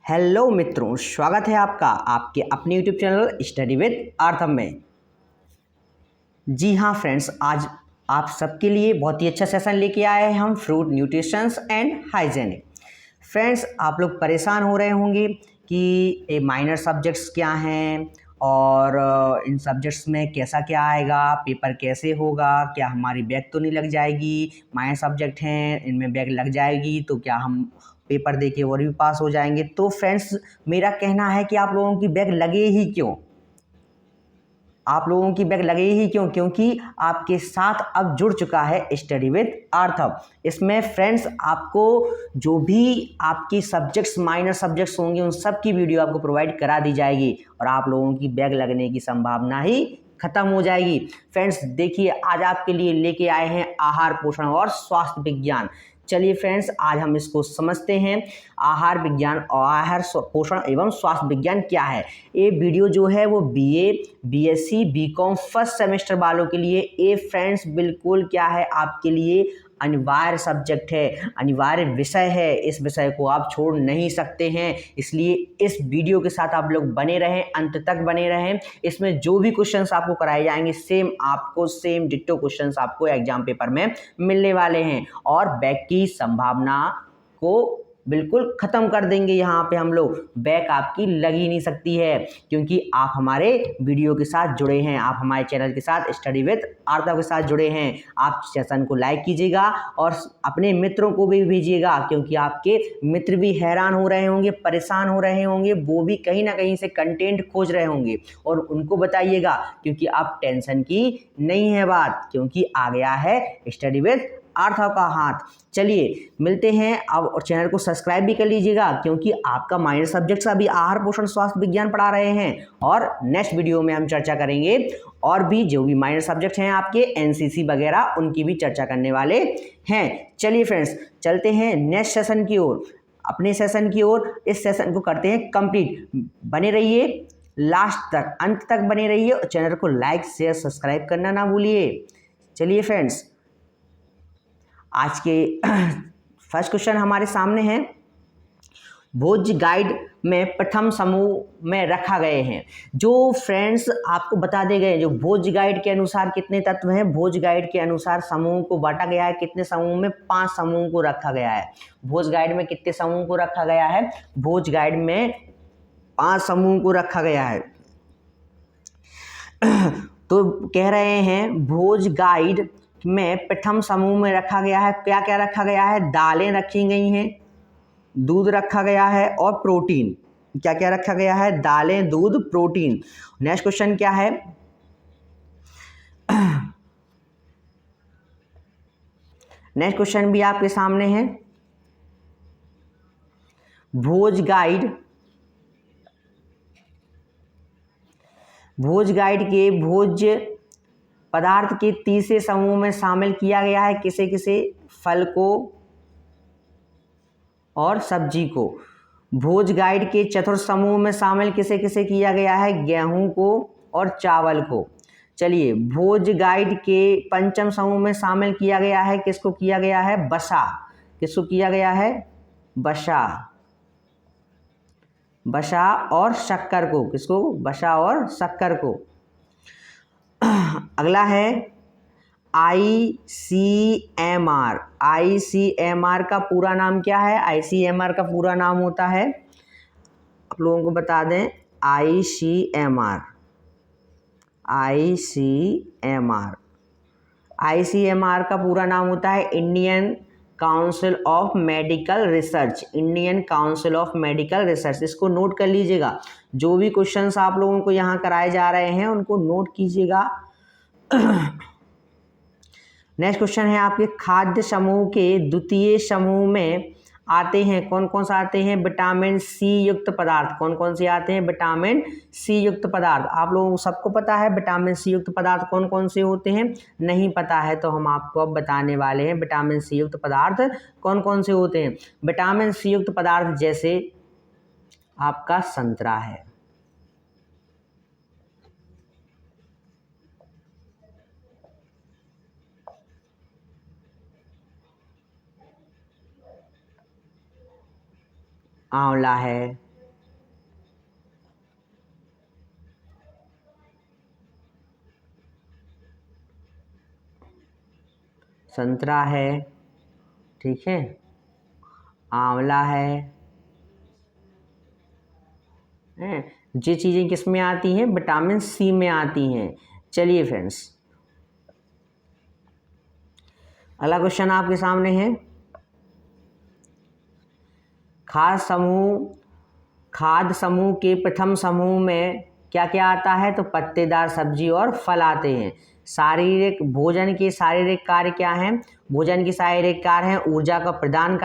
Hello मित्रों, स्वागत है आपका आपके अपने यूट्यूब चैनल स्टडी विद आर्थम में। जी हाँ फ्रेंड्स, आज आप सबके लिए बहुत ही अच्छा सेशन लेके आए हैं हम fruit nutritions and hygienic. Friends, आप लोग परेशान हो रहे होंगे कि ये माइनर सब्जेक्ट्स क्या हैं और इन सब्जेक्ट्स में कैसा क्या आएगा, पेपर कैसे होगा, क्या हमारी बैक तो नहीं लग जाएगी। माइनर सब्जेक्ट हैं, इनमें बैक लग जाएगी तो क्या हम पेपर दे के और भी पास हो जाएंगे। तो फ्रेंड्स, मेरा कहना है कि आप लोगों की बैक लगे ही क्यों, आप लोगों की बैक लगे ही क्यों, क्योंकि आपके साथ अब जुड़ चुका है स्टडी विद आर्थम। इसमें फ्रेंड्स आपको जो भी आपकी सब्जेक्ट्स माइनर सब्जेक्ट्स होंगे उन सब की वीडियो आपको प्रोवाइड करा दी जाएगी और आप लोगों की बैक लगने की संभावना ही खत्म हो जाएगी। फ्रेंड्स देखिए, आज आपके लिए लेके आए हैं आहार पोषण और स्वास्थ्य विज्ञान। चलिए फ्रेंड्स, आज हम इसको समझते हैं। आहार विज्ञान और आहार पोषण एवं स्वास्थ्य विज्ञान क्या है। ये वीडियो जो है वो BA, BSc, BCom first semester वालों के लिए ये फ्रेंड्स बिल्कुल क्या है, आपके लिए अनिवार्य सब्जेक्ट है, अनिवार्य विषय है। इस विषय को आप छोड़ नहीं सकते हैं, इसलिए इस वीडियो के साथ आप लोग बने रहें, अंत तक बने रहें। इसमें जो भी क्वेश्चंस आपको कराए जाएंगे सेम डिट्टो क्वेश्चंस आपको एग्जाम पेपर में मिलने वाले हैं और बैक की संभावना को बिल्कुल ख़त्म कर देंगे। यहाँ पे हम लोग बैक आपकी लग ही नहीं सकती है, क्योंकि आप हमारे वीडियो के साथ जुड़े हैं, आप हमारे चैनल के साथ स्टडी विद आर्थम के साथ जुड़े हैं। आप सेशन को लाइक कीजिएगा और अपने मित्रों को भी भेजिएगा, क्योंकि आपके मित्र भी हैरान हो रहे होंगे, परेशान हो रहे होंगे, वो भी कहीं ना कहीं से कंटेंट खोज रहे होंगे और उनको बताइएगा, क्योंकि आप टेंशन की नहीं है बात, क्योंकि आ गया है स्टडी विद आर्थम का हाथ। चलिए मिलते हैं अब, और चैनल को सब्सक्राइब भी कर लीजिएगा, क्योंकि आपका माइनर सब्जेक्ट्स अभी आहार पोषण स्वास्थ्य विज्ञान पढ़ा रहे हैं और नेक्स्ट वीडियो में हम चर्चा करेंगे और भी जो भी माइनर सब्जेक्ट हैं आपके एनसीसी वगैरह, उनकी भी चर्चा करने वाले हैं। चलिए फ्रेंड्स, चलते हैं नेक्स्ट सेशन की ओर, अपने सेशन की ओर। इस सेशन को करते हैं कंप्लीट। बने रहिए लास्ट तक, अंत तक बने रहिए और चैनल को लाइक शेयर सब्सक्राइब करना ना भूलिए। चलिए फ्रेंड्स, आज के फर्स्ट क्वेश्चन हमारे सामने है। भोज्य गाइड में प्रथम समूह में रखा गए हैं। जो फ्रेंड्स आपको बता दे गए, जो भोज्य गाइड के अनुसार कितने तत्व हैं, भोज्य गाइड के अनुसार समूह को बांटा गया है कितने समूह में, 5 समूह को रखा गया है। भोज्य गाइड में कितने समूह को रखा गया है, भोज्य गाइड में 5 समूह को रखा गया है। तो कह रहे हैं भोज्य गाइड में प्रथम समूह में रखा गया है, क्या क्या रखा गया है, दालें रखी गई हैं, दूध रखा गया है और प्रोटीन। क्या क्या रखा गया है, दालें, दूध, प्रोटीन। नेक्स्ट क्वेश्चन क्या है, नेक्स्ट क्वेश्चन भी आपके सामने है। भोज्य गाइड के भोज्य पदार्थ के तीसरे समूह में शामिल किया गया है किसे किसे, फल को और सब्जी को। भोज्य गाइड के चतुर्थ समूह में शामिल किसे किसे किया गया है, गेहूं को और चावल को। चलिए, भोज्य गाइड के पंचम समूह में शामिल किया गया है, किसको किया गया है, वसा। किसको किया गया है, वसा, वसा और शक्कर को। किसको, वसा और शक्कर को। अगला है ICMR। ICMR का पूरा नाम क्या है, ICMR का पूरा नाम होता है, आप लोगों को बता दें, ICMR का पूरा नाम होता है Indian council of medical research. Indian council of medical research, इसको नोट कर लीजिएगा। जो भी क्वेश्चंस आप लोगों को यहाँ कराए जा रहे हैं उनको नोट कीजिएगा। नेक्स्ट क्वेश्चन है आपके, खाद्य समूह के द्वितीय समूह में आते हैं, कौन कौन से आते हैं, विटामिन सी युक्त पदार्थ। कौन कौन से आते हैं, विटामिन सी युक्त पदार्थ। आप लोगों को सबको पता है विटामिन सी युक्त पदार्थ कौन कौन से होते हैं, नहीं पता है तो हम आपको अब बताने वाले हैं विटामिन सी युक्त पदार्थ कौन कौन से होते हैं। विटामिन सी युक्त पदार्थ जैसे आपका संतरा है, आंवला है, संतरा है, ठीक है, आंवला है, ये चीज़ें किस में आती हैं? विटामिन सी में आती हैं। चलिए फ्रेंड्स, अगला क्वेश्चन आपके सामने है, खाद्य समूह के प्रथम समूह में क्या क्या आता है? तो पत्तेदार सब्जी और फल आते हैं। भोजन के शारीरिक कार्य क्या हैं? भोजन के शारीरिक कार्य हैं ऊर्जा का प्रदान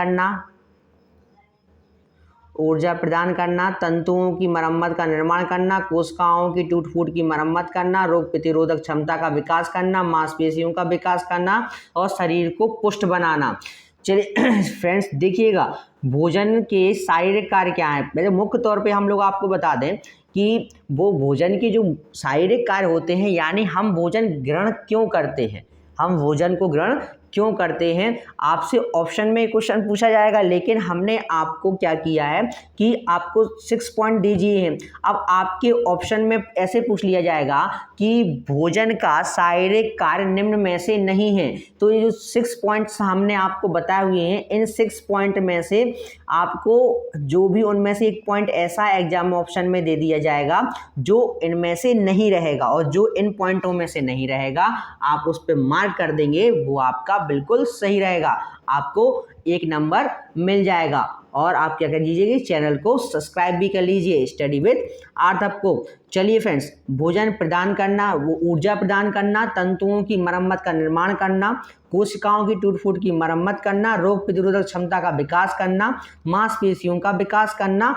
करना, तंतुओं की मरम्मत का निर्माण करना, कोशिकाओं की टूट फूट की मरम्मत करना, रोग प्रतिरोधक क्षमता का विकास करना, मांसपेशियों का विकास करना और शरीर को पुष्ट बनाना। चलिए फ्रेंड्स देखिएगा, भोजन के शारीरिक कार्य क्या हैं। पहले मुख्य तौर पे हम लोग आपको बता दें कि वो भोजन के जो शारीरिक कार्य होते हैं, यानी हम भोजन ग्रहण क्यों करते हैं, हम भोजन को ग्रहण क्यों करते हैं। आपसे ऑप्शन में क्वेश्चन पूछा जाएगा, लेकिन हमने आपको क्या किया है कि आपको 6 पॉइंट दे दिए हैं। अब आपके ऑप्शन में ऐसे पूछ लिया जाएगा कि भोजन का शारीरिक कार्य निम्न में से नहीं है, तो ये जो 6 पॉइंट्स हमने आपको बताए हुए हैं, इन 6 पॉइंट में से आपको जो भी उनमें से एक पॉइंट ऐसा एग्जाम ऑप्शन में दे दिया जाएगा जो इनमें से नहीं रहेगा, और जो इन पॉइंटों में से नहीं रहेगा आप उस पर मार्क कर देंगे, वो आपका बिल्कुल सही रहेगा, आपको 1 नंबर मिल जाएगा। और आप क्या कर लीजिए, चैनल को सब्सक्राइब भी कर लीजिए स्टडी विद आर्थव को। चलिए फ्रेंड्स, भोजन प्रदान करना, वो ऊर्जा प्रदान करना, तंतुओं की मरम्मत का निर्माण करना, कोशिकाओं की टूट फूट की मरम्मत करना, रोग प्रतिरोधक क्षमता का विकास करना, मांसपेशियों का विकास करना,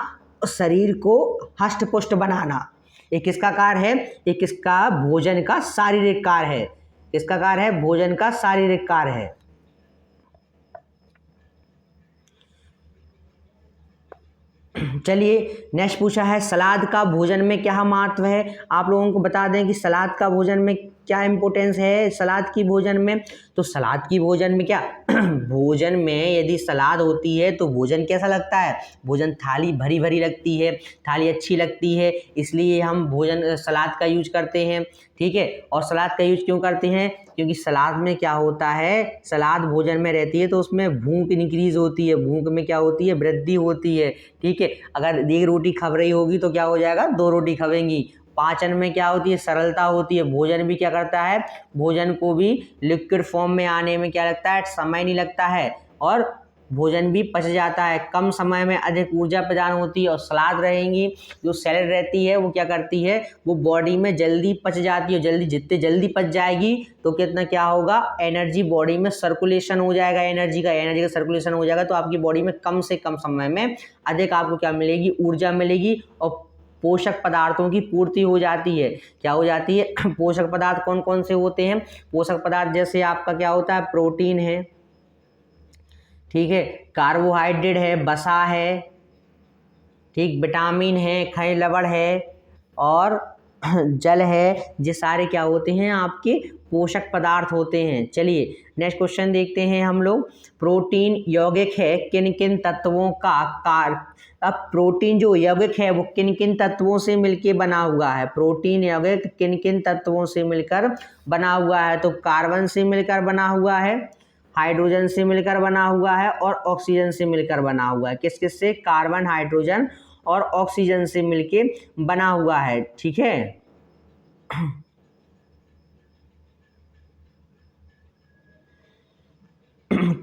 शरीर को हष्ट पुष्ट बनाना, ये किसका कार्य है? ये किसका? भोजन का शारीरिक कार्य है। किसका कार्य है? भोजन का शारीरिक कार्य है। चलिए नेक्स्ट पूछा है, सलाद का भोजन में क्या महत्व है। आप लोगों को बता दें कि सलाद का भोजन में क्या इंपॉर्टेंस है सलाद की भोजन में। तो सलाद की भोजन में क्या भोजन में यदि सलाद होती है तो भोजन कैसा लगता है? भोजन थाली भरी भरी लगती है, थाली अच्छी लगती है, इसलिए हम भोजन सलाद का यूज करते हैं, ठीक है। और सलाद का यूज क्यों करते हैं? क्योंकि सलाद में क्या होता है, सलाद भोजन में रहती है तो उसमें भूख इंक्रीज होती है, भूख में क्या होती है? वृद्धि होती है, ठीक है। अगर 1 रोटी खा रही होगी तो क्या हो जाएगा? 2 रोटी खावेंगी। पाचन में क्या होती है? सरलता होती है। भोजन भी क्या करता है? भोजन को भी लिक्विड फॉर्म में आने में क्या लगता है? समय नहीं लगता है, और भोजन भी पच जाता है, कम समय में अधिक ऊर्जा प्रदान होती है। और सलाद रहेंगी, जो सैलेड रहती है वो क्या करती है? वो बॉडी में जल्दी पच जाती है, जितने जल्दी पच जाएगी तो कितना क्या होगा? एनर्जी बॉडी में सर्कुलेशन हो जाएगा, एनर्जी का सर्कुलेशन हो जाएगा, तो आपकी बॉडी में कम से कम समय में अधिक आपको क्या मिलेगी? ऊर्जा मिलेगी, और पोषक पदार्थों की पूर्ति हो जाती है। क्या हो जाती है? पोषक पदार्थ कौन कौन से होते हैं? पोषक पदार्थ जैसे आपका क्या होता है? प्रोटीन है, ठीक है, कार्बोहाइड्रेट है, वसा है, ठीक, विटामिन है, खनिज लवण है, और जल है। ये सारे क्या होते हैं? आपके पोषक पदार्थ होते हैं। चलिए नेक्स्ट क्वेश्चन देखते हैं हम लोग। प्रोटीन यौगिक है किन किन तत्वों का कार्य? अब प्रोटीन जो यौगिक है वो किन किन तत्वों से मिलकर बना हुआ है? प्रोटीन यौगिक किन किन तत्वों से मिलकर बना हुआ है? तो कार्बन से मिलकर बना हुआ है, हाइड्रोजन से मिलकर बना हुआ है, और ऑक्सीजन से मिलकर बना हुआ है। किस किस से? कार्बन, हाइड्रोजन और ऑक्सीजन से मिलके बना हुआ है, ठीक है।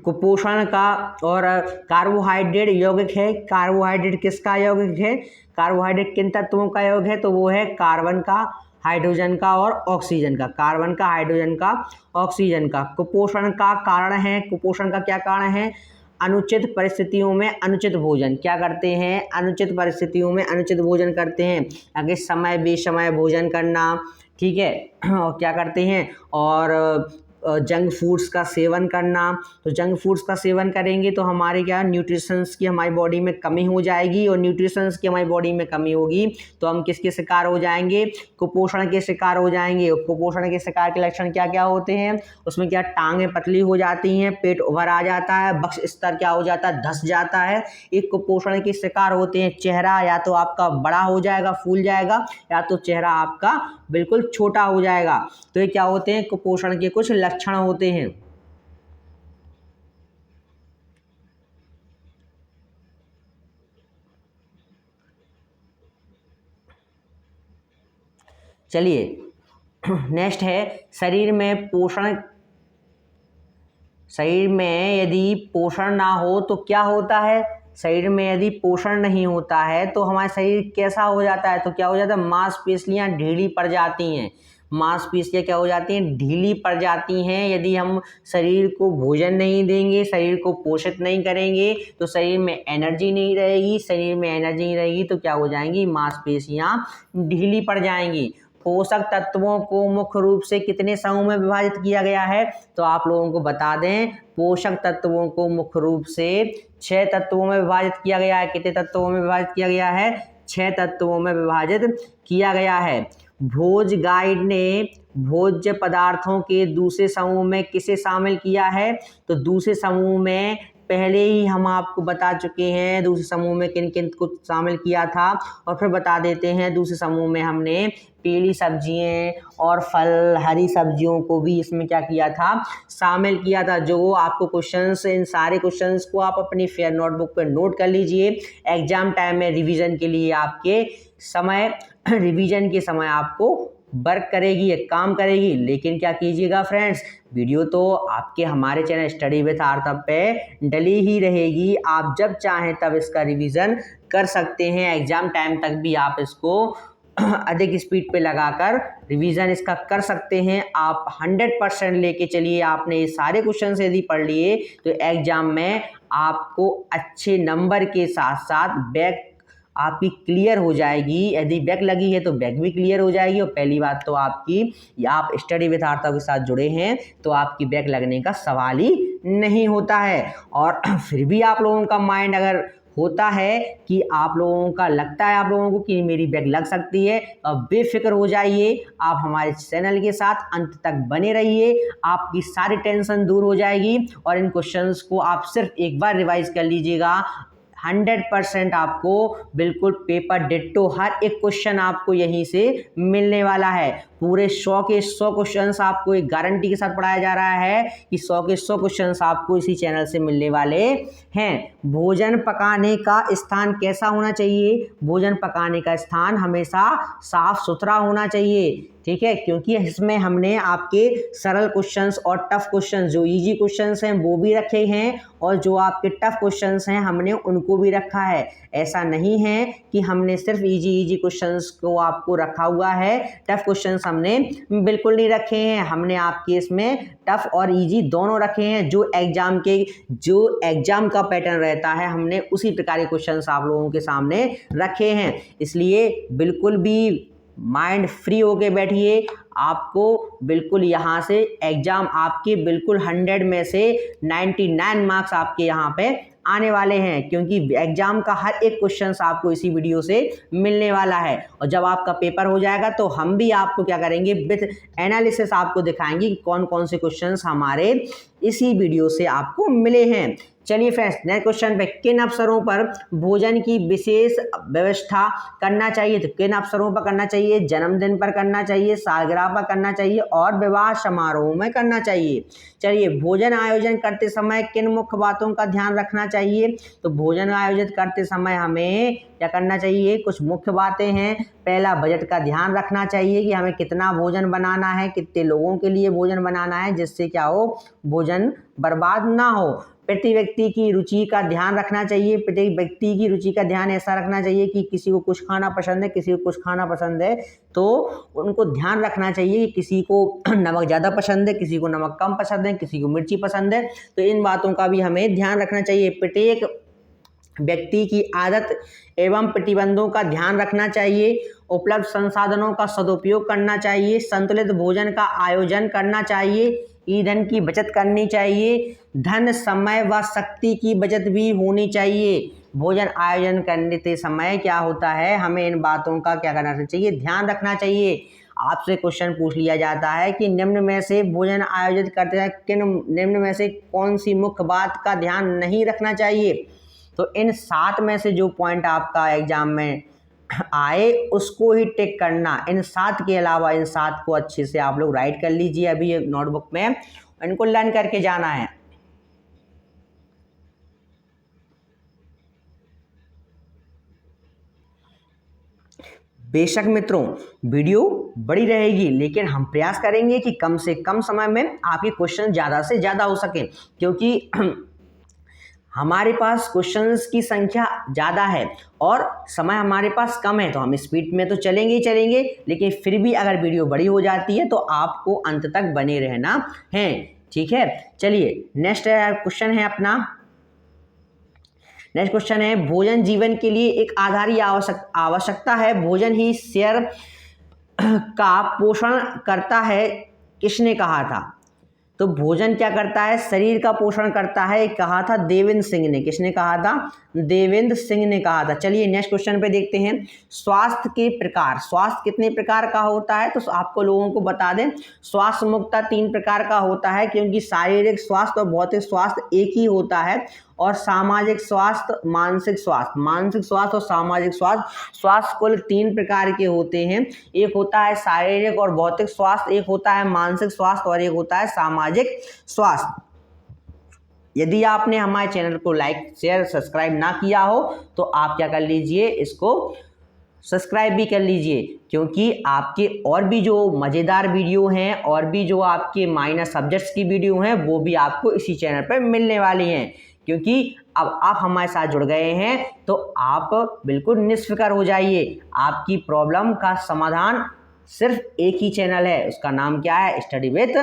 कुपोषण का और कार्बोहाइड्रेट यौगिक है। कार्बोहाइड्रेट किसका यौगिक है? कार्बोहाइड्रेट किन तत्वों का यौगिक है? तो वो है कार्बन का, हाइड्रोजन का और ऑक्सीजन का। कार्बन का, हाइड्रोजन का, ऑक्सीजन का। कुपोषण का कारण है, कुपोषण का क्या कारण है? अनुचित परिस्थितियों में अनुचित भोजन। क्या करते हैं? अनुचित परिस्थितियों में अनुचित भोजन करते हैं, आगे समय बेसमय भोजन करना, ठीक है। और क्या करते हैं? और जंक फूड्स का सेवन करना। तो जंक फूड्स का सेवन करेंगे तो हमारे क्या, न्यूट्रिशंस की हमारी बॉडी में कमी हो जाएगी, और न्यूट्रिशंस की हमारी बॉडी में कमी होगी तो हम किसके शिकार हो जाएंगे? कुपोषण के शिकार हो जाएंगे। और कुपोषण के शिकार के लक्षण क्या क्या होते हैं? उसमें क्या, टांगें पतली हो जाती हैं, पेट उभर आ जाता है, बक्ष स्तर क्या हो जाता है? धस जाता है। एक कुपोषण के शिकार होते हैं। चेहरा या तो आपका बड़ा हो जाएगा, फूल जाएगा, या तो चेहरा आपका बिल्कुल छोटा हो जाएगा। तो ये क्या होते हैं? कुपोषण के कुछ लक्षण होते हैं। चलिए नेक्स्ट है शरीर में यदि पोषण ना हो तो क्या होता है। शरीर में यदि पोषण नहीं होता है तो हमारा शरीर कैसा हो जाता है, तो क्या हो जाता है, मांसपेशियां ढीली पड़ जाती हैं। मांसपेशियां क्या हो जाती हैं, ढीली पड़ जाती हैं। यदि हम शरीर को भोजन नहीं देंगे, शरीर को पोषित नहीं करेंगे तो शरीर में एनर्जी नहीं रहेगी। शरीर में एनर्जी नहीं रहेगी तो क्या हो जाएंगी, मांसपेशियां ढीली पड़ जाएंगी। पोषक तत्वों को मुख्य रूप से कितने समूह में विभाजित किया गया है, तो आप लोगों को बता दें पोषक तत्वों को मुख्य रूप से 6 तत्वों में विभाजित किया गया है। कितने तत्वों में विभाजित किया गया है, 6 तत्वों में विभाजित किया गया है। भोज गाइड ने भोज्य पदार्थों के दूसरे समूह में किसे शामिल किया है, तो दूसरे समूह में पहले ही हम आपको बता चुके हैं दूसरे समूह में किन किन को शामिल किया था, और फिर बता देते हैं दूसरे समूह में हमने पीली सब्जियां और फल, हरी सब्जियों को भी इसमें क्या किया था, शामिल किया था। जो आपको क्वेश्चंस, इन सारे क्वेश्चंस को आप अपनी फेयर नोटबुक पर नोट कर लीजिए। एग्जाम टाइम में रिवीजन के लिए आपके समय रिवीजन के समय आपको वर्क करेगी, एक काम करेगी। लेकिन क्या कीजिएगा फ्रेंड्स, वीडियो तो आपके हमारे चैनल स्टडी विद आर्थम पे डली ही रहेगी। आप जब चाहें तब इसका रिवीजन कर सकते हैं। एग्जाम टाइम तक भी आप इसको अधिक स्पीड पे लगाकर रिवीजन इसका कर सकते हैं। आप 100% लेके चलिए। आपने ये सारे क्वेश्चन यदि पढ़ लिए तो एग्जाम में आपको अच्छे नंबर के साथ साथ बैक आपकी क्लियर हो जाएगी। यदि बैक लगी है तो बैक भी क्लियर हो जाएगी। और पहली बात तो आपकी, आप स्टडी विद आर्थम के साथ जुड़े हैं तो आपकी बैक लगने का सवाल ही नहीं होता है। और फिर भी आप लोगों का माइंड अगर होता है कि आप लोगों का लगता है आप लोगों को कि मेरी बैक लग सकती है, अब बेफिक्र हो जाइए। आप हमारे चैनल के साथ अंत तक बने रहिए, आपकी सारी टेंशन दूर हो जाएगी। और इन क्वेश्चंस को आप सिर्फ एक बार रिवाइज कर लीजिएगा, 100% आपको बिल्कुल पेपर डिट्टो हर एक क्वेश्चन आपको यहीं से मिलने वाला है। पूरे 100 के 100 क्वेश्चंस आपको एक गारंटी के साथ पढ़ाया जा रहा है कि 100 के 100 क्वेश्चंस आपको इसी चैनल से मिलने वाले हैं। भोजन पकाने का स्थान कैसा होना चाहिए, भोजन पकाने का स्थान हमेशा साफ सुथरा होना चाहिए, ठीक है। क्योंकि इसमें हमने आपके सरल क्वेश्चंस और टफ क्वेश्चंस, जो इजी क्वेश्चंस हैं वो भी रखे हैं और जो आपके टफ क्वेश्चंस हैं हमने उनको भी रखा है। ऐसा नहीं है कि हमने सिर्फ इजी क्वेश्चंस को आपको रखा हुआ है, टफ क्वेश्चंस हमने बिल्कुल नहीं रखे हैं। हमने आपके इसमें टफ और इजी दोनों रखे हैं। जो एग्जाम का पैटर्न रहता है हमने उसी प्रकार के क्वेश्चंस आप लोगों के सामने रखे हैं। इसलिए बिल्कुल भी माइंड फ्री होके बैठिए। आपको बिल्कुल यहाँ से एग्जाम आपके बिल्कुल 100 में से 99 मार्क्स आपके यहाँ पे आने वाले हैं, क्योंकि एग्जाम का हर एक क्वेश्चन आपको इसी वीडियो से मिलने वाला है। और जब आपका पेपर हो जाएगा तो हम भी आपको क्या करेंगे, विद एनालिसिस आपको दिखाएंगे कि कौन कौन से क्वेश्चंस हमारे इसी वीडियो से आपको मिले हैं। चलिए फ्रेंड्स, नेक्स्ट क्वेश्चन पे, किन अवसरों पर भोजन की विशेष व्यवस्था करना चाहिए, तो किन अवसरों पर करना चाहिए, जन्मदिन पर करना चाहिए, सालगिरह पर करना चाहिए और विवाह समारोह में करना चाहिए। चलिए, भोजन आयोजन करते समय किन मुख्य बातों का ध्यान रखना चाहिए, तो भोजन आयोजित करते समय हमें क्या करना चाहिए, कुछ मुख्य बातें हैं। पहला, बजट का ध्यान रखना चाहिए कि हमें कितना भोजन बनाना है, कितने लोगों के लिए भोजन बनाना है, जिससे क्या हो, भोजन बर्बाद ना हो। प्रति व्यक्ति की रुचि का ध्यान रखना चाहिए। प्रति व्यक्ति की रुचि का ध्यान ऐसा रखना चाहिए कि किसी को कुछ खाना पसंद है, किसी को कुछ खाना पसंद है, तो उनको ध्यान रखना चाहिए कि किसी को नमक ज़्यादा पसंद है, किसी को नमक कम पसंद है, किसी को मिर्ची पसंद है, तो इन बातों का भी हमें ध्यान रखना चाहिए। प्रत्येक व्यक्ति की आदत एवं प्रतिबंधों का ध्यान रखना चाहिए। उपलब्ध संसाधनों का सदुपयोग करना चाहिए। संतुलित भोजन का आयोजन करना चाहिए। ईंधन की बचत करनी चाहिए। धन, समय व शक्ति की बचत भी होनी चाहिए। भोजन आयोजन करने के समय क्या होता है, हमें इन बातों का क्या करना चाहिए, ध्यान रखना चाहिए। आपसे क्वेश्चन पूछ लिया जाता है कि निम्न में से भोजन आयोजित करते हैं निम्न में से कौन सी मुख्य बात का ध्यान नहीं रखना चाहिए, तो इन 7 में से जो पॉइंट आपका एग्जाम में आए उसको ही टिक करना। इन 7 के अलावा इन 7 को अच्छे से आप लोग राइट कर लीजिए अभी नोटबुक में, इनको लर्न करके जाना है। बेशक मित्रों वीडियो बड़ी रहेगी, लेकिन हम प्रयास करेंगे कि कम से कम समय में आपके क्वेश्चन ज़्यादा से ज़्यादा हो सके, क्योंकि हमारे पास क्वेश्चंस की संख्या ज़्यादा है और समय हमारे पास कम है, तो हम स्पीड में तो चलेंगे ही चलेंगे, लेकिन फिर भी अगर वीडियो बड़ी हो जाती है तो आपको अंत तक बने रहना है। ठीक है, चलिए नेक्स्ट क्वेश्चन है अपना। नेक्स्ट क्वेश्चन है, भोजन जीवन के लिए एक आधारी आवश्यकता है, भोजन ही शरीर का पोषण करता है, किसने कहा था? तो भोजन क्या करता है? शरीर का पोषण करता है, कहा था देवेंद्र सिंह ने। किसने कहा था? देवेंद्र सिंह ने कहा था। चलिए नेक्स्ट क्वेश्चन पे देखते हैं। स्वास्थ्य के प्रकार, स्वास्थ्य कितने प्रकार का होता है? तो आपको लोगों को बता दें, स्वास्थ्य मुख्यतः 3 प्रकार का होता है, क्योंकि शारीरिक स्वास्थ्य और भौतिक स्वास्थ्य एक ही होता है, और सामाजिक स्वास्थ्य, मानसिक स्वास्थ्य और सामाजिक स्वास्थ्य कुल 3 प्रकार के होते हैं। एक होता है शारीरिक और भौतिक स्वास्थ्य, एक होता है मानसिक स्वास्थ्य और एक होता है सामाजिक स्वास्थ्य। यदि आपने हमारे चैनल को लाइक शेयर सब्सक्राइब ना किया हो तो आप क्या कर लीजिए, इसको सब्सक्राइब भी कर लीजिए, क्योंकि आपके और भी जो मज़ेदार वीडियो हैं और भी जो आपके माइनर सब्जेक्ट्स की वीडियो हैं वो भी आपको इसी चैनल पर मिलने वाली हैं। क्योंकि अब आप हमारे साथ जुड़ गए हैं तो आप बिल्कुल निष्फिक्र हो जाइए, आपकी प्रॉब्लम का समाधान सिर्फ एक ही चैनल है, उसका नाम क्या है? स्टडी विद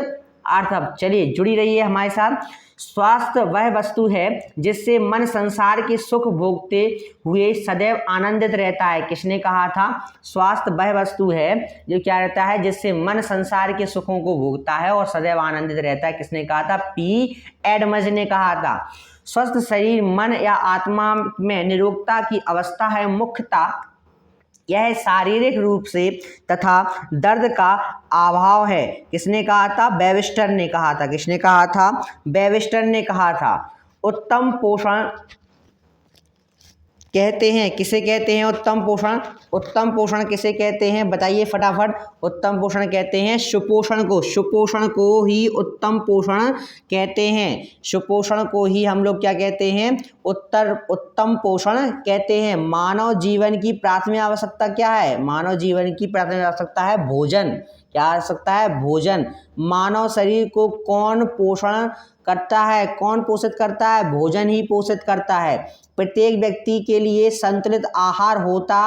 आर्थम। चलिए जुड़ी रहिए हमारे साथ। स्वास्थ्य वह वस्तु है जिससे मन संसार के सुख भोगते हुए सदैव आनंदित रहता है, किसने कहा था? स्वास्थ्य वह वस्तु है जो क्या रहता है? जिससे मन संसार के सुखों को भोगता है और सदैव आनंदित रहता है, किसने कहा था? पी एडमज ने कहा था। स्वस्थ शरीर, मन या आत्मा में निरोगता की अवस्था है, मुख्यतः यह शारीरिक रूप से तथा दर्द का अभाव है, किसने कहा था? वेबस्टर ने कहा था। किसने कहा था? वेबस्टर ने कहा था। उत्तम पोषण कहते हैं, किसे कहते हैं उत्तम पोषण? उत्तम पोषण किसे कहते हैं बताइए फटाफट। उत्तम पोषण कहते हैं सुपोषण को, सुपोषण को ही उत्तम पोषण कहते हैं, सुपोषण को ही हम लोग क्या कहते हैं? उत्तम पोषण कहते हैं। मानव जीवन की प्राथमिक आवश्यकता क्या है? मानव जीवन की प्राथमिक आवश्यकता है भोजन। क्या आवश्यकता है? भोजन। मानव शरीर को कौन पोषण करता है? कौन पोषित करता है? भोजन ही पोषित करता है। प्रत्येक व्यक्ति के लिए संतुलित आहार होता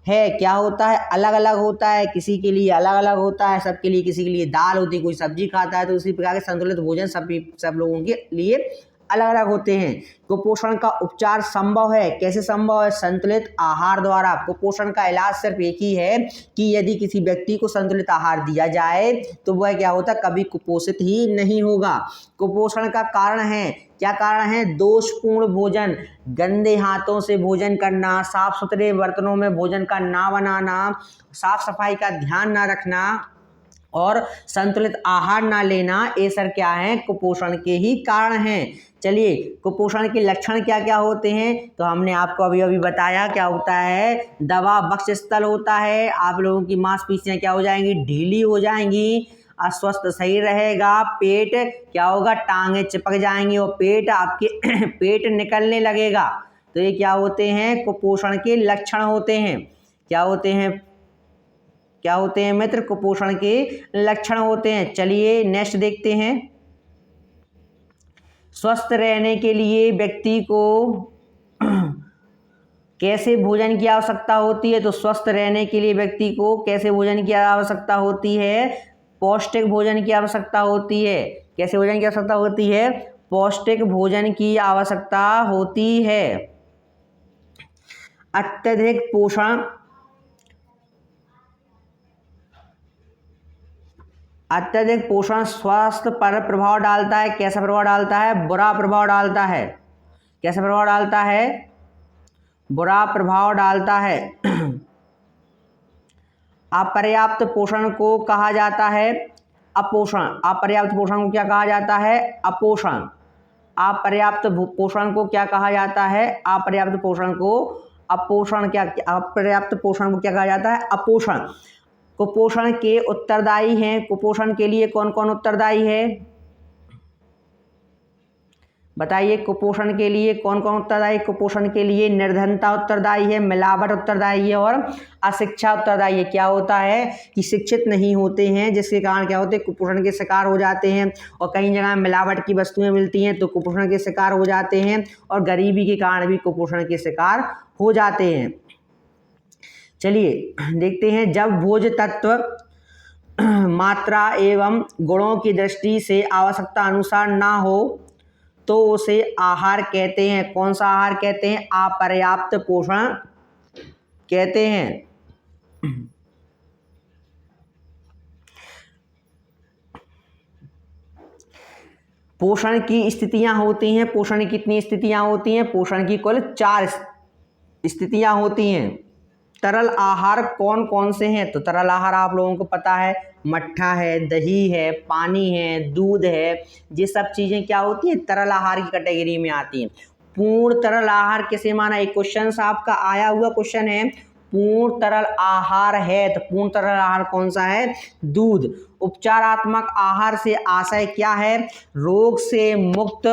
है, क्या होता है? अलग अलग होता है, किसी के लिए अलग अलग होता है, सबके लिए, किसी के लिए दाल होती है, कोई सब्जी खाता है, तो उसी प्रकार के संतुलित भोजन सब लोगों के लिए अलग अलग होते हैं। कुपोषण का उपचार संभव है, कैसे संभव है? संतुलित आहार द्वारा। कुपोषण का इलाज सिर्फ एक ही है कि यदि किसी व्यक्ति को संतुलित आहार दिया जाए तो वह क्या होता है? कभी कुपोषित ही नहीं होगा। कुपोषण का कारण है, क्या कारण है? दोषपूर्ण भोजन, गंदे हाथों से भोजन करना, साफ सुथरे बर्तनों में भोजन का ना बनाना, साफ सफाई का ध्यान ना रखना और संतुलित आहार ना लेना, ये सब क्या है? कुपोषण के ही कारण हैं। चलिए कुपोषण के लक्षण क्या क्या होते हैं? तो हमने आपको अभी अभी बताया क्या होता है? दवा बक्ष स्थल होता है, आप लोगों की मांसपेशियां क्या हो जाएंगी? ढीली हो जाएंगी, अस्वस्थ सही रहेगा, पेट क्या होगा? टांगे चिपक जाएंगी और पेट आपके पेट निकलने लगेगा। तो ये क्या होते हैं? कुपोषण के लक्षण होते हैं। क्या होते हैं? क्या होते हैं मित्र? कुपोषण के लक्षण होते हैं। चलिए नेक्स्ट देखते हैं। स्वस्थ रहने के लिए व्यक्ति को कैसे भोजन की आवश्यकता होती है? तो स्वस्थ रहने के लिए व्यक्ति को कैसे भोजन की आवश्यकता होती है? पौष्टिक भोजन की आवश्यकता होती है। कैसे भोजन की आवश्यकता होती है? पौष्टिक भोजन की आवश्यकता होती है। अत्यधिक पोषण, अत्यधिक पोषण स्वास्थ्य पर प्रभाव डालता है। कैसा प्रभाव डालता है? बुरा प्रभाव डालता है। कैसा प्रभाव डालता है? बुरा प्रभाव डालता है। अपर्याप्त पोषण को कहा जाता है अपोषण। अपर्याप्त पोषण को क्या कहा जाता है? अपोषण। अपर्याप्त पोषण को क्या कहा जाता है? अपर्याप्त पोषण को अपोषण। क्या अपर्याप्त पोषण को क्या कहा जाता है? अपोषण। कुपोषण के उत्तरदायी हैं, कुपोषण के लिए कौन कौन उत्तरदायी है? बताइए कुपोषण के लिए कौन कौन उत्तरदायी? कुपोषण के लिए निर्धनता उत्तरदायी है, मिलावट उत्तरदायी है और अशिक्षा उत्तरदायी है। क्या होता है कि शिक्षित नहीं होते हैं जिसके कारण क्या होते हैं, कुपोषण के शिकार हो जाते हैं। और कई जगह मिलावट की वस्तुएं मिलती हैं तो कुपोषण के शिकार हो जाते हैं, और गरीबी के कारण भी कुपोषण के शिकार हो जाते हैं। चलिए देखते हैं, जब भोज्य तत्व मात्रा एवं गुणों की दृष्टि से आवश्यकता अनुसार ना हो तो उसे आहार कहते हैं। कौन सा आहार कहते हैं? अपर्याप्त पोषण कहते हैं। पोषण की स्थितियां होती हैं। पोषण की कितनी स्थितियां होती हैं? पोषण की कुल 4 स्थितियां होती हैं। तरल आहार कौन कौन से हैं? तो तरल आहार आप लोगों को पता है, मट्ठा है, दही है, पानी है, दूध है। ये सब चीज़ें क्या होती हैं? तरल आहार की कैटेगरी में आती हैं। पूर्ण तरल आहार किसे माना? एक क्वेश्चन आपका आया हुआ क्वेश्चन है, पूर्ण तरल आहार है तो पूर्ण तरल आहार कौन सा है? दूध। उपचारात्मक आहार से आशय क्या है? रोग से मुक्त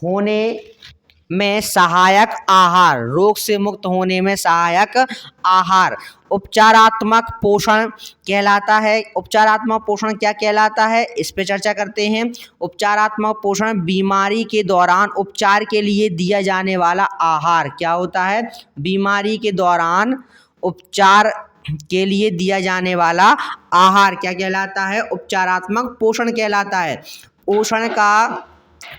होने में सहायक आहार। रोग से मुक्त होने में सहायक आहार उपचारात्मक पोषण कहलाता है। उपचारात्मक पोषण क्या कहलाता है, इस पे चर्चा करते हैं। उपचारात्मक पोषण बीमारी के दौरान उपचार के लिए दिया जाने वाला आहार। क्या होता है? बीमारी के दौरान उपचार के लिए दिया जाने वाला आहार क्या कहलाता है? उपचारात्मक पोषण कहलाता है। पोषण का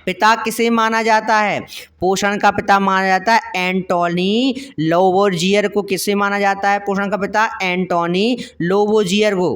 पिता किसे माना जाता है? पोषण का पिता माना जाता है एंटोनी लोवोजियर को। किसे माना जाता है पोषण का पिता? एंटोनी लोवोजियर को।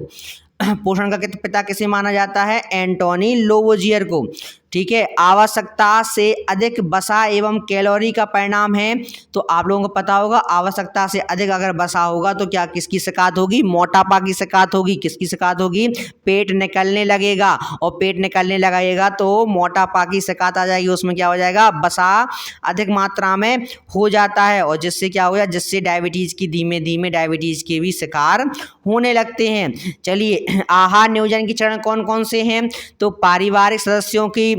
पोषण का पिता किसे माना जाता है? एंटोनी लोवोजियर को। ठीक है। आवश्यकता से अधिक वसा एवं कैलोरी का परिणाम है। तो आप लोगों को पता होगा, आवश्यकता से अधिक अगर वसा होगा तो क्या किसकी शिकायत होगी? मोटापा की शिकायत होगी। किसकी शिकायत होगी? पेट निकलने लगेगा, और पेट निकलने लगेगा तो मोटापा की शिकायत आ जाएगी। उसमें क्या हो जाएगा? वसा अधिक मात्रा में हो जाता है, और जिससे क्या हो जाए? जिससे डायबिटीज़ की धीमे धीमे डायबिटीज़ के भी शिकार होने लगते हैं। चलिए, आहार नियोजन के चरण कौन कौन से हैं? तो पारिवारिक सदस्यों की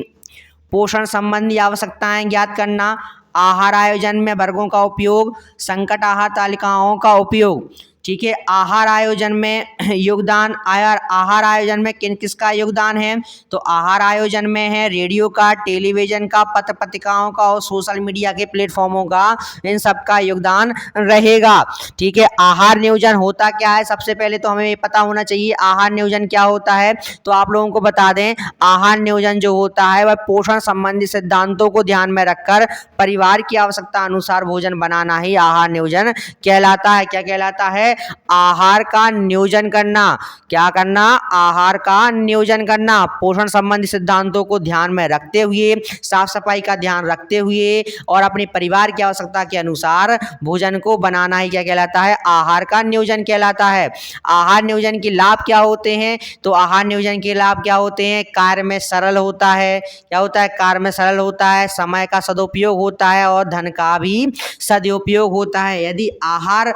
पोषण संबंधी आवश्यकताएं ज्ञात करना, आहार आयोजन में वर्गों का उपयोग, संकट आहार तालिकाओं का उपयोग। ठीक है। आहार आयोजन में योगदान, आहार आयोजन में किन किसका योगदान है? तो आहार आयोजन में है रेडियो का, टेलीविज़न का, पत्र पत्रिकाओं का और सोशल मीडिया के प्लेटफॉर्मों का, इन सब का योगदान रहेगा। ठीक है। आहार नियोजन होता क्या है? सबसे पहले तो हमें ये पता होना चाहिए आहार नियोजन क्या होता है। तो आप लोगों को बता दें, आहार नियोजन जो होता है वह पोषण संबंधी सिद्धांतों को ध्यान में रखकर परिवार की आवश्यकता अनुसार भोजन बनाना ही आहार नियोजन कहलाता है। क्या कहलाता है? आहार का नियोजन करना। क्या करना? आहार का नियोजन करना। पोषण संबंधी सिद्धांतों को ध्यान में रखते हुए, साफ सफाई का ध्यान रखते हुए और अपने परिवार की आवश्यकता के अनुसार भोजन को बनाना ही क्या कहलाता है? आहार का नियोजन कहलाता है। आहार नियोजन के लाभ क्या होते हैं? तो आहार नियोजन के लाभ क्या होते हैं? कार्य में सरल होता है। क्या होता है? कार्य में सरल होता है, समय का सदुपयोग होता है और धन का भी सदुपयोग होता है। यदि आहार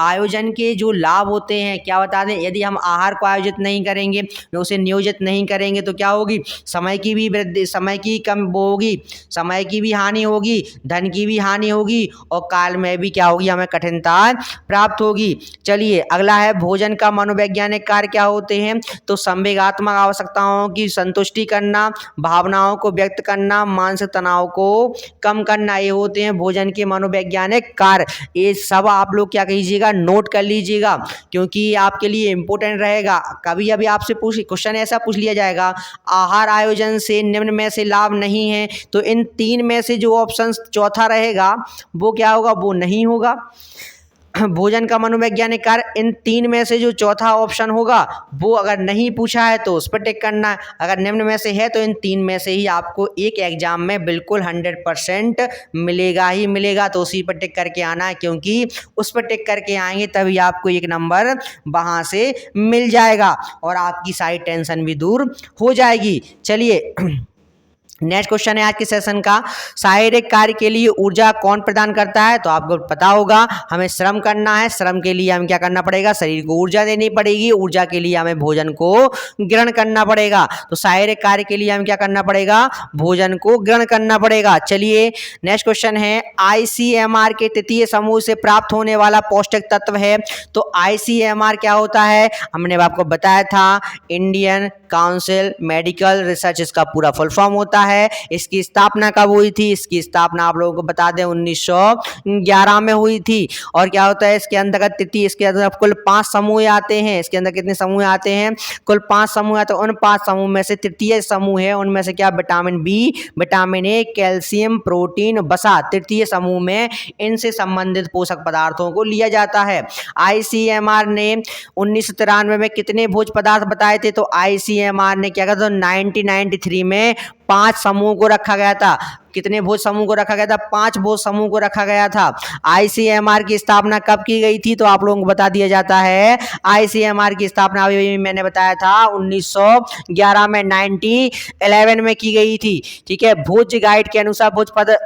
आयोजन के जो लाभ होते हैं, क्या बता दें, यदि हम आहार को आयोजित नहीं करेंगे, उसे नियोजित नहीं करेंगे तो क्या होगी? समय की भी वृद्धि, समय की कम वो होगी, समय की भी हानि होगी, धन की भी हानि होगी और काल में भी क्या होगी? हमें कठिनता प्राप्त होगी। चलिए, अगला है भोजन का मनोवैज्ञानिक कार्य क्या होते हैं? तो संवेगात्मक आवश्यकताओं की संतुष्टि करना, भावनाओं को व्यक्त करना, मानसिक तनाव को कम करना, ये होते हैं भोजन के मनोवैज्ञानिक कार्य। ये सब आप लोग क्या कीजिएगा? नोट कर लीजिएगा, क्योंकि आपके लिए इम्पोर्टेंट रहेगा। कभी अभी आपसे क्वेश्चन ऐसा पूछ लिया जाएगा, आहार आयोजन से निम्न में से लाभ नहीं है, तो इन 3 में से जो ऑप्शन चौथा रहेगा वो क्या होगा? वो नहीं होगा। भोजन का मनोवैज्ञानिक कार्य, इन 3 में से जो चौथा ऑप्शन होगा वो अगर नहीं पूछा है तो उस पर टिक करना है। अगर निम्न में से है तो इन 3 में से ही आपको एक एग्जाम में बिल्कुल 100% मिलेगा ही मिलेगा, तो उसी पर टिक करके आना है, क्योंकि उस पर टिक करके आएंगे तभी आपको 1 नंबर वहाँ से मिल जाएगा और आपकी सारी टेंशन भी दूर हो जाएगी। चलिए, नेक्स्ट क्वेश्चन है आज के सेशन का, शारीरिक कार्य के लिए ऊर्जा कौन प्रदान करता है? तो आपको पता होगा, हमें श्रम करना है, श्रम के लिए हमें क्या करना पड़ेगा? शरीर को ऊर्जा देनी पड़ेगी, ऊर्जा के लिए हमें भोजन को ग्रहण करना पड़ेगा। तो शारीरिक कार्य के लिए हमें क्या करना पड़ेगा? भोजन को ग्रहण करना पड़ेगा। चलिए नेक्स्ट क्वेश्चन है, ICMR के तृतीय समूह से प्राप्त होने वाला पौष्टिक तत्व है। तो ICMR क्या होता है? हमने आपको बताया था, इंडियन काउंसिल मेडिकल रिसर्च इसका पूरा फुल फॉर्म होता है। इसकी स्थापना कब हुई थी? इसकी स्थापना आप लोगों को बता दें 1911 में हुई थी। और क्या होता है इसके अंतर्गत? तृतीय, इसके अंदर कुल 5 समूह आते हैं। इसके अंदर कितने समूह आते हैं? कुल 5 समूह आते हैं। उन 5 समूह में से तृतीय समूह है, उनमें से क्या? Vitamin B, vitamin A, calcium, protein, वसा। तृतीय समूह में इनसे संबंधित पोषक पदार्थों को लिया जाता है। ICMR ने 1993 में कितने भोज्य पदार्थ बताए थे? तो ICMR ने क्या कहा था? 1993 में 5 समूह को रखा गया था। कितने भोज समूह को रखा गया था? 5 भोज समूह को रखा गया था। ICMR की स्थापना कब की गई थी? तो आप लोगों को बता दिया जाता है, ICMR की स्थापना अभी मैंने बताया था 1911 में, 1911 में की गई थी। ठीक है, भोज गाइड के अनुसार भोज पद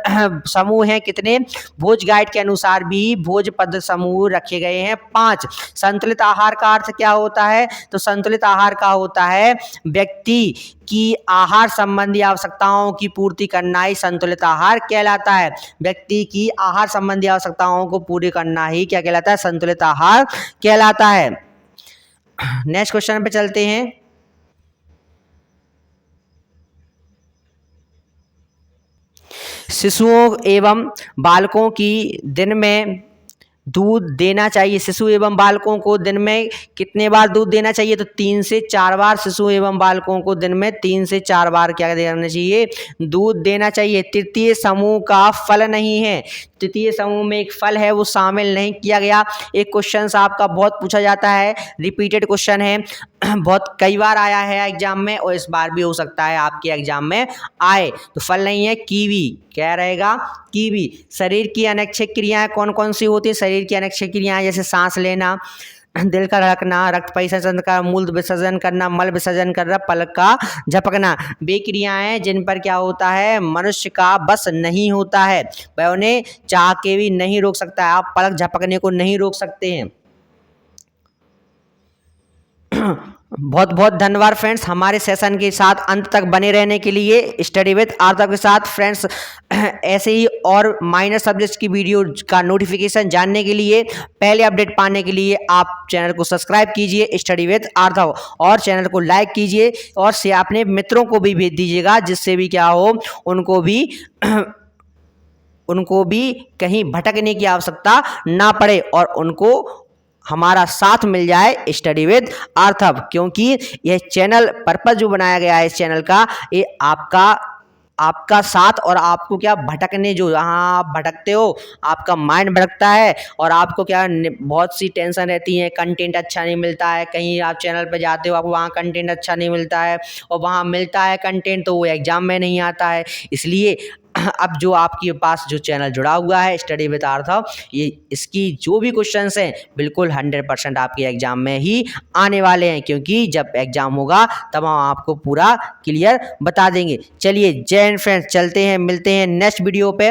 समूह हैं कितने? भोज गाइड के अनुसार भी भोज पद समूह रखे गए हैं 5। संतुलित आहार का अर्थ क्या होता है? तो संतुलित आहार का होता है व्यक्ति की आहार संबंधी आवश्यकताओं की पूर्ति करना ही संतुलित आहार कहलाता है। व्यक्ति की आहार संबंधी आवश्यकताओं को पूरी करना ही क्या कहलाता है? संतुलित आहार कहलाता है। नेक्स्ट क्वेश्चन पे चलते हैं। शिशुओं एवं बालकों की दिन में दूध देना चाहिए। शिशु एवं बालकों को दिन में कितने बार दूध देना चाहिए? तो 3 से 4 बार शिशु एवं बालकों को दिन में 3 से 4 बार क्या देना चाहिए? दूध देना चाहिए। तृतीय समूह का फल नहीं है, तृतीय समूह में एक फल है वो शामिल नहीं किया गया। एक क्वेश्चन आपका बहुत पूछा जाता है, रिपीटेड क्वेश्चन है, बहुत कई बार आया है एग्जाम में और इस बार भी हो सकता है आपके एग्जाम में आए। तो फल नहीं है, कीवी। क्या रहेगा? कीवी। शरीर की अनैच्छिक क्रियाएं कौन कौन सी होती है? शरीर की अनैच्छिक क्रियाएं जैसे सांस लेना, दिल का धड़कना, रक्त परिसंचरण का, मूत्र विसर्जन करना, मल विसर्जन करना, पलक का झपकना, वे क्रियाएं जिन पर क्या होता है? मनुष्य का बस नहीं होता है, वह उन्हें चाह के भी नहीं रोक सकता है। आप पलक झपकने को नहीं रोक सकते हैं। बहुत बहुत धन्यवाद फ्रेंड्स, हमारे सेशन के साथ अंत तक बने रहने के लिए। स्टडी विद आर्थव के साथ फ्रेंड्स ऐसे ही और माइनर सब्जेक्ट्स की वीडियो का नोटिफिकेशन जानने के लिए, पहले अपडेट पाने के लिए आप चैनल को सब्सक्राइब कीजिए स्टडी विद आर्थव, और चैनल को लाइक कीजिए और से अपने मित्रों को भी भेज दीजिएगा, जिससे भी क्या हो, उनको भी कहीं भटकने की आवश्यकता ना पड़े और उनको हमारा साथ मिल जाए स्टडी विद आर्थव। क्योंकि यह चैनल पर्पस जो बनाया गया है इस चैनल का, ये आपका साथ और आपको क्या भटकने, जो यहाँ आप भटकते हो, आपका माइंड भटकता है और आपको क्या बहुत सी टेंशन रहती है, कंटेंट अच्छा नहीं मिलता है, कहीं आप चैनल पर जाते हो आपको वहाँ कंटेंट अच्छा नहीं मिलता है और वहाँ मिलता है कंटेंट तो वो एग्जाम में नहीं आता है। इसलिए अब जो आपके पास जो चैनल जुड़ा हुआ है स्टडी विद आर्थव, ये इसकी जो भी क्वेश्चंस हैं बिल्कुल 100% आपके एग्जाम में ही आने वाले हैं, क्योंकि जब एग्जाम होगा तब हम आपको पूरा क्लियर बता देंगे। चलिए जय हिंद फ्रेंड्स, चलते हैं, मिलते हैं नेक्स्ट वीडियो पे।